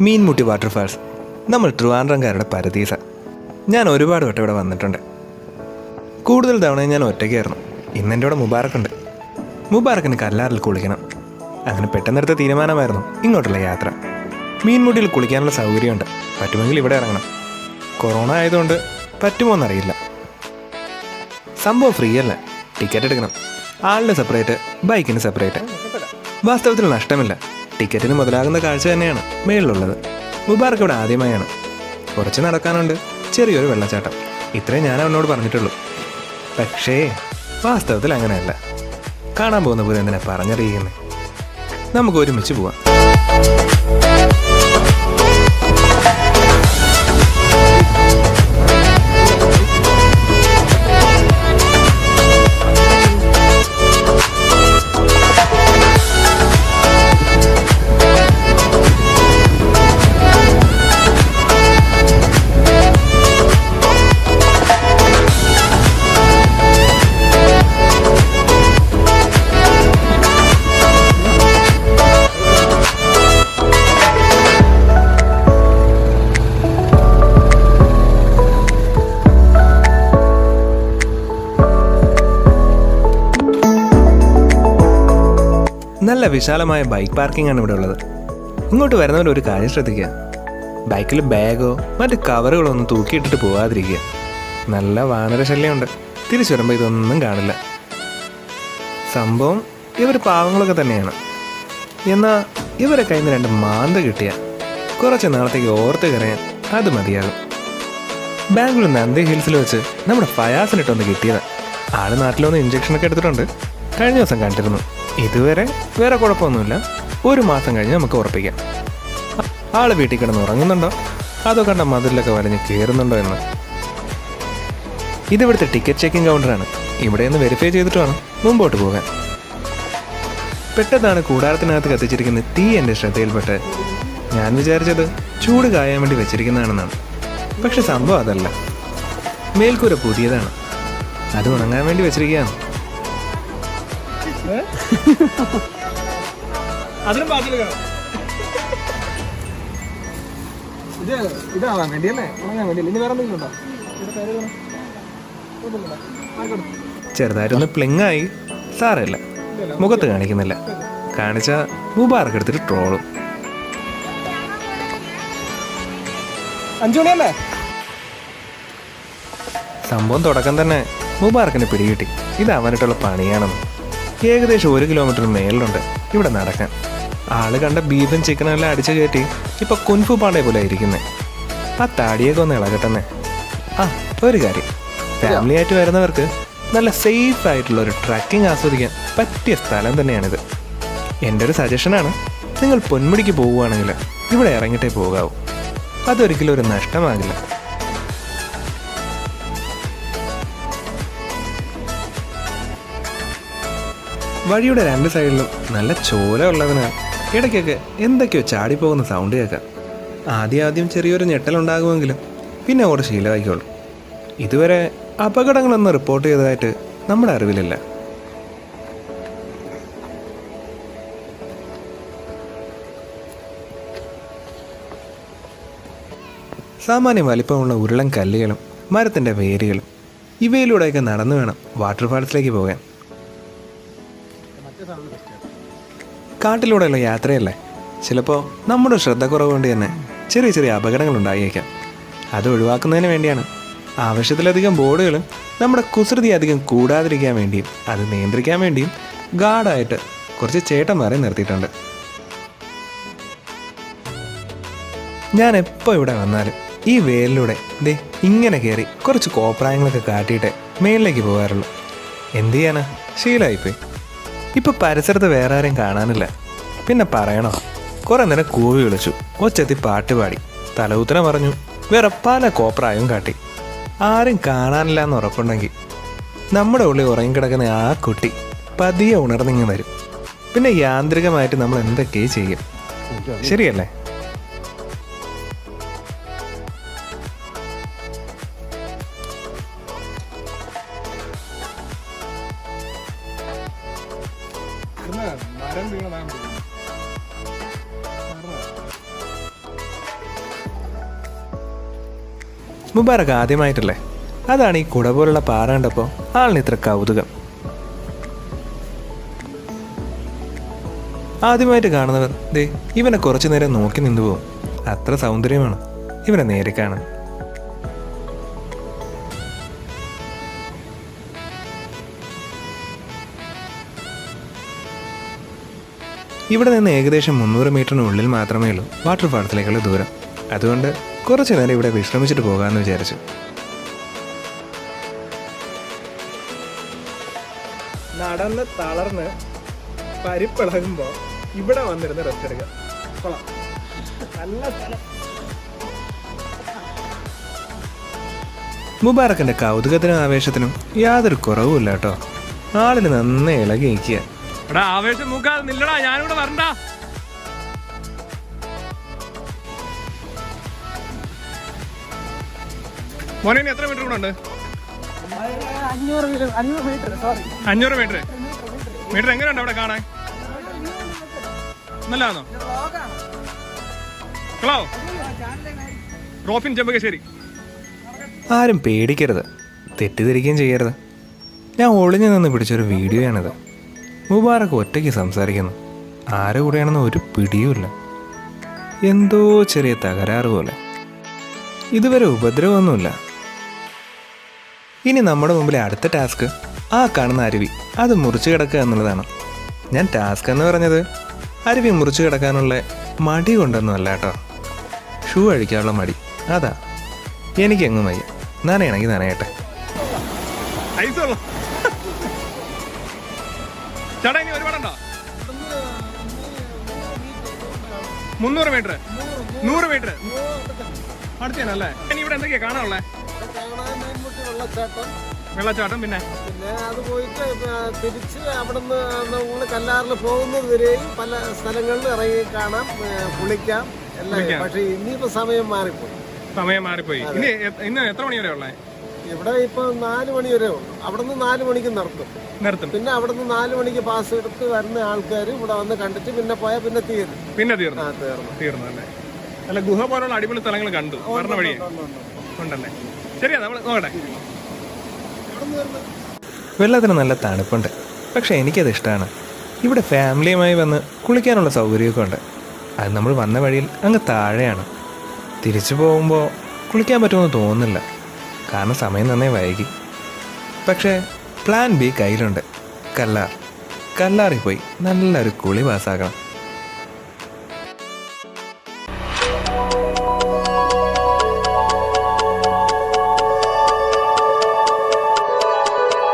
Meenmutty waterfalls നമ്മൾ ട്രിവാൻഡ്രംകാരുടെ പരദീസ. ഞാൻ ഒരുപാട് വട്ടം ഇവിടെ വന്നിട്ടുണ്ട്. കൂടുതൽ തവണ ഞാൻ ഒറ്റയ്ക്കായിരുന്നു. ഇന്നെൻ്റെ ഇവിടെ മുബാറക്കുണ്ട്. മുബാറക്കിന് കല്ലാറിൽ കുളിക്കണം. അങ്ങനെ പെട്ടെന്നെടുത്ത തീരുമാനമായിരുന്നു ഇങ്ങോട്ടുള്ള യാത്ര. മീൻമുട്ടിയിൽ കുളിക്കാനുള്ള സൗകര്യമുണ്ട്. പറ്റുമെങ്കിൽ ഇവിടെ ഇറങ്ങണം. കൊറോണ ആയതുകൊണ്ട് പറ്റുമോ എന്നറിയില്ല. സംഭവം ഫ്രീ അല്ല, ടിക്കറ്റ് എടുക്കണം. ആളിന് സെപ്പറേറ്റ്, ബൈക്കിന് സെപ്പറേറ്റ്. വാസ്തവത്തിൽ നഷ്ടമില്ല. ടിക്കറ്റിന് മുതലാകുന്ന കാഴ്ച തന്നെയാണ് മേളിലുള്ളത്. മുബാറക്ക് ഇവിടെ ആദ്യമായാണ്. കുറച്ച് നടക്കാനുണ്ട്, ചെറിയൊരു വെള്ളച്ചാട്ടം. ഇത്രയും ഞാൻ അവനോട് പറഞ്ഞിട്ടുള്ളൂ. പക്ഷേ വാസ്തവത്തിൽ അങ്ങനെയല്ല. കാണാൻ പോകുന്ന പോലെ എന്തിനാ പറഞ്ഞറിയിക്കുന്നത്? നമുക്ക് ഒരുമിച്ച് പോവാം. നല്ല വിശാലമായ ബൈക്ക് പാർക്കിംഗ് ആണ് ഇവിടെ ഉള്ളത്. ഇങ്ങോട്ട് വരുന്നവർ ഒരു കാര്യം ശ്രദ്ധിക്കുക. ബൈക്കിൽ ബാഗോ മറ്റ് കവറുകളോ ഒന്നും തൂക്കിയിട്ടിട്ട് പോകാതിരിക്കുക. നല്ല വാനരശല്യമുണ്ട്. തിരിച്ചു വരുമ്പോൾ ഇതൊന്നും കാണില്ല. സംഭവം ഇവർ പാവങ്ങളൊക്കെ തന്നെയാണ്. എന്നാൽ ഇവരെ കയ്യിൽ നിന്ന് 2 മാന്ത കിട്ടിയ കുറച്ച് നാളത്തേക്ക് ഓർത്ത് കറിയാൻ അത് മതിയാകും. ബാംഗ്ലൂർ നന്ദി ഹിൽസിൽ വെച്ച് നമ്മുടെ ഫയാസിനിട്ടൊന്ന് കിട്ടിയതാണ്. ആള് നാട്ടിലൊന്ന് ഇഞ്ചക്ഷനൊക്കെ എടുത്തിട്ടുണ്ട്. കഴിഞ്ഞ ദിവസം കണ്ടിരുന്നു. ഇതുവരെ വേറെ കുഴപ്പമൊന്നുമില്ല. 1 മാസം കഴിഞ്ഞ് നമുക്ക് ഉറപ്പിക്കാം. ആള് വീട്ടിൽ കിടന്ന് ഉറങ്ങുന്നുണ്ടോ അതോ കണ്ട മതിലൊക്കെ വരഞ്ഞ് കയറുന്നുണ്ടോ എന്ന്. ഇതിവിടുത്തെ ടിക്കറ്റ് ചെക്കിംഗ് കൗണ്ടറാണ്. ഇവിടെ നിന്ന് വെരിഫൈ ചെയ്തിട്ട് വേണം മുമ്പോട്ട് പോകാൻ. പെട്ടെന്നാണ് കൂടാരത്തിനകത്ത് കത്തിച്ചിരിക്കുന്ന തീ എൻ്റെ ശ്രദ്ധയിൽപ്പെട്ട്. ഞാൻ വിചാരിച്ചത് ചൂട് കായാൻ വേണ്ടി വെച്ചിരിക്കുന്നതാണെന്നാണ്. പക്ഷെ സംഭവം അതല്ല. മേൽക്കൂര പുതിയതാണ്. അത് ഉണങ്ങാൻ വേണ്ടി വെച്ചിരിക്കുകയാണ്. ചെറുതായിട്ടൊന്ന് പ്ലിങ്ങായി. സാരമില്ല, മുഖത്ത് കാണിക്കുന്നില്ല. കാണിച്ച മുബാറക്ക് എടുത്തിട്ട് ട്രോളും. 5 മണിയല്ലേ? സംഭവം തുടക്കം തന്നെ മുബാറക്കിന് പിടികിട്ടി. ഇത് അവനിട്ടുള്ള പണിയാണെന്ന്. ഏകദേശം 1 കിലോമീറ്റർ മേളിലുണ്ട് ഇവിടെ നടക്കാൻ. ആള് കണ്ട ബീഫും ചിക്കനും എല്ലാം അടിച്ചു കയറ്റി ഇപ്പൊ കുൻഫു പാണ്ഡെ പോലെ ഇരിക്കുന്നേ. ആ താടിയൊക്കെ ഒന്ന് ഇളകട്ടെന്നെ. ഒരു കാര്യം, ഫാമിലി ആയിട്ട് വരുന്നവർക്ക് നല്ല സേഫ് ആയിട്ടുള്ള ഒരു ട്രക്കിംഗ് ആസ്വദിക്കാൻ പറ്റിയ സ്ഥലം തന്നെയാണിത്. എൻ്റെ ഒരു സജഷനാണ്, നിങ്ങൾ പൊന്മുടിക്ക് പോവുകയാണെങ്കിൽ ഇവിടെ ഇറങ്ങിയിട്ടേ പോകാവൂ. അതൊരിക്കലും ഒരു നഷ്ടമാകില്ല. വഴിയുടെ 2 സൈഡിലും നല്ല ചോല ഉള്ളതിനാൽ ഇടയ്ക്കൊക്കെ എന്തൊക്കെയോ ചാടിപ്പോകുന്ന സൗണ്ട് കേൾക്കാം. ആദ്യം ചെറിയൊരു ഞെട്ടലുണ്ടാകുമെങ്കിലും പിന്നെ ഓടെ ശീലമായിക്കോളും. ഇതുവരെ അപകടങ്ങളൊന്നും റിപ്പോർട്ട് ചെയ്തതായിട്ട് നമ്മുടെ അറിവിലില്ല. സാമാന്യം വലിപ്പമുള്ള ഉരുളൻ കല്ലുകളും മരത്തിൻ്റെ വേരുകളും ഇവയിലൂടെയൊക്കെ നടന്നു വേണം വാട്ടർഫാൾസിലേക്ക് പോകാൻ. കാട്ടിലൂടെയുള്ള യാത്രയല്ലേ, ചിലപ്പോൾ നമ്മുടെ ശ്രദ്ധക്കുറവ് കൊണ്ട് തന്നെ ചെറിയ അപകടങ്ങൾ ഉണ്ടായേക്കാം. അത് ഒഴിവാക്കുന്നതിന് വേണ്ടിയാണ് ആവശ്യത്തിലധികം ബോർഡുകളും നമ്മുടെ കുസൃതി അധികം കൂടാതിരിക്കാൻ വേണ്ടിയും അത് നിയന്ത്രിക്കാൻ വേണ്ടിയും ഗാർഡായിട്ട് കുറച്ച് ചേട്ടന്മാരെ നിർത്തിയിട്ടുണ്ട്. ഞാൻ എപ്പോൾ ഇവിടെ വന്നാലും ഈ വേലിലൂടെ ഇങ്ങനെ കയറി കുറച്ച് കോപ്രായങ്ങളൊക്കെ കാട്ടിയിട്ടേ മേളിലേക്ക് പോകാറുള്ളൂ. എന്ത് ചെയ്യാനാ, ശീലമായിപ്പോയി. ഇപ്പൊ പരിസരത്ത് വേറെ ആരെയും കാണാനില്ല. പിന്നെ പറയണോ, കുറെ നേരം കൂവി വിളിച്ചു, ഒച്ചത്തി പാട്ട് പാടി, തലകുത്തന പറഞ്ഞു, വേറെ പല കോപ്രായവും കാട്ടി. ആരും കാണാനില്ല എന്ന് ഉറപ്പുണ്ടെങ്കിൽ നമ്മുടെ ഉള്ളിൽ ഉറങ്ങിക്കിടക്കുന്ന ആ കുട്ടി പതിയെ ഉണർന്നിങ്ങ് വരും. പിന്നെ യാന്ത്രികമായിട്ട് നമ്മൾ എന്തൊക്കെ ചെയ്യും. ശരിയല്ലേ? മരം വീണതാണ്. മുബാറക്ക് ആദ്യമായിട്ടല്ലേ, അതാണ് ഈ കുട പോലുള്ള പാറ കണ്ടപ്പോൾ ആളിന് ഇത്ര കൗതുകം. ആദ്യമായിട്ട് കാണുന്നവർ ദേ ഇവനെ കുറച്ചു നേരം നോക്കി നിന്നു പോകും. അത്ര സൗന്ദര്യമാണ് ഇവനെ നേരെ കാണാൻ. ഇവിടെ നിന്ന് ഏകദേശം 300 മീറ്ററിനുള്ളിൽ മാത്രമേ ഉള്ളൂ വാട്ടർഫാൾസിലേക്കുള്ള ദൂരം. അതുകൊണ്ട് കുറച്ചു നേരം ഇവിടെ വിശ്രമിച്ചിട്ട് പോകാമെന്ന് വിചാരിച്ചു. നടന്ന് തളർന്ന് പരിപ്പിളകുമ്പോൾ ഇവിടെ വന്നിരുന്ന് റെസ്റ്റ് എടുക്കുക. നല്ല സ്ഥലം. മുബാറക്കിന്റെ കൗതുകത്തിനും ആവേശത്തിനും യാതൊരു കുറവുമില്ല കേട്ടോ. ആളിന് നന്നേ ഇളകി നിൽക്കുക. ആവേശം നോക്കാതെ നില്ലടാ, ഞാനിവിടെ വരണ്ട. മോനെ എത്ര മീറ്റർ കൂടെ ഉണ്ട്? 500 മീറ്റർ. മീറ്റർ എങ്ങനെയുണ്ട് അവിടെ കാണാൻ? നല്ലതാണോ? ഹലോ, റോഫിൻ ചെമ്പകശ്ശേരി. ആരും പേടിക്കരുത്, തെറ്റിദ്ധരിക്കുകയും ചെയ്യരുത്. ഞാൻ ഒളിഞ്ഞു നിന്ന് പിടിച്ചൊരു വീഡിയോയാണിത്. മുബാറക്ക് ഒറ്റയ്ക്ക് സംസാരിക്കുന്നു. ആരെ കൂടെയാണെന്ന് ഒരു പിടിയുമില്ല. എന്തോ ചെറിയ തകരാറ് പോലെ. ഇതുവരെ ഉപദ്രവമൊന്നുമില്ല. ഇനി നമ്മുടെ മുമ്പിലെ അടുത്ത ടാസ്ക് ആ കാണുന്ന അരുവി അത് മുറിച്ചു കിടക്കുക എന്നുള്ളതാണ്. ഞാൻ ടാസ്ക് എന്ന് പറഞ്ഞത് അരുവി മുറിച്ചു കിടക്കാനുള്ള മടി കൊണ്ടൊന്നുമല്ല കേട്ടോ. ഷൂ അഴിക്കാനുള്ള മടി. അതാ എനിക്കെങ്ങും വയ്യ. നനയണമെങ്കിൽ നനയട്ടെ. ചേട്ടാ ഇനി ഒരുപാടുണ്ടോ? 300 മീറ്റർ, 100 മീറ്റർ അടുത്തല്ലേ? ഇനി ഇവിടെ എന്തൊക്കെയാ കാണാനുള്ളേ? വെള്ളച്ചാട്ടം, പിന്നെ അത് പോയിട്ട് തിരിച്ച് അവിടുന്ന് നമ്മള് കല്ലാറിൽ പോകുന്നത് വരെയും പല സ്ഥലങ്ങളിൽ ഇറങ്ങി കാണാം, കുളിക്കാം എല്ലാം. പക്ഷെ ഇനിയിപ്പോ സമയം മാറിപ്പോയി. ഇന്ന് എത്ര മണി വരെ ഉള്ളേ? ഇവിടെ ഇപ്പൊ 4 മണി വരെ ഉള്ളു. അവിടുന്ന് 4 മണിക്ക് നിർത്തും. പിന്നെ അവിടുന്ന് 4 മണിക്ക് പാസ് എടുത്ത് വരുന്ന ആൾക്കാർ ഇവിടെ വന്ന് കണ്ടിട്ട് പിന്നെ പോയാൽ പിന്നെ തീർന്നു അല്ലേ? അല്ല, ഗുഹ പോലുള്ള അടിപൊളി സ്ഥലങ്ങൾ കണ്ടു പറഞ്ഞ വഴിയെ ഉണ്ടല്ലേ? ശരിയാ, നമ്മൾ നോക്കട്ടെ. വെള്ളത്തിന് നല്ല തണുപ്പുണ്ട്, പക്ഷെ എനിക്കത് ഇഷ്ടമാണ്. ഇവിടെ ഫാമിലിയുമായി വന്ന് കുളിക്കാനുള്ള സൗകര്യമൊക്കെ ഉണ്ട്. അത് നമ്മൾ വന്ന വഴിയിൽ അങ്ങ് താഴെയാണ്. തിരിച്ചു പോകുമ്പോൾ കുളിക്കാൻ പറ്റുമെന്ന് തോന്നുന്നില്ല, കാരണം സമയം നന്നേ വൈകി. പക്ഷേ പ്ലാൻ ബി കയ്യിലുണ്ട്. കല്ലാറിൽ പോയി നല്ലൊരു കുളി പാസ്സാക്കണം.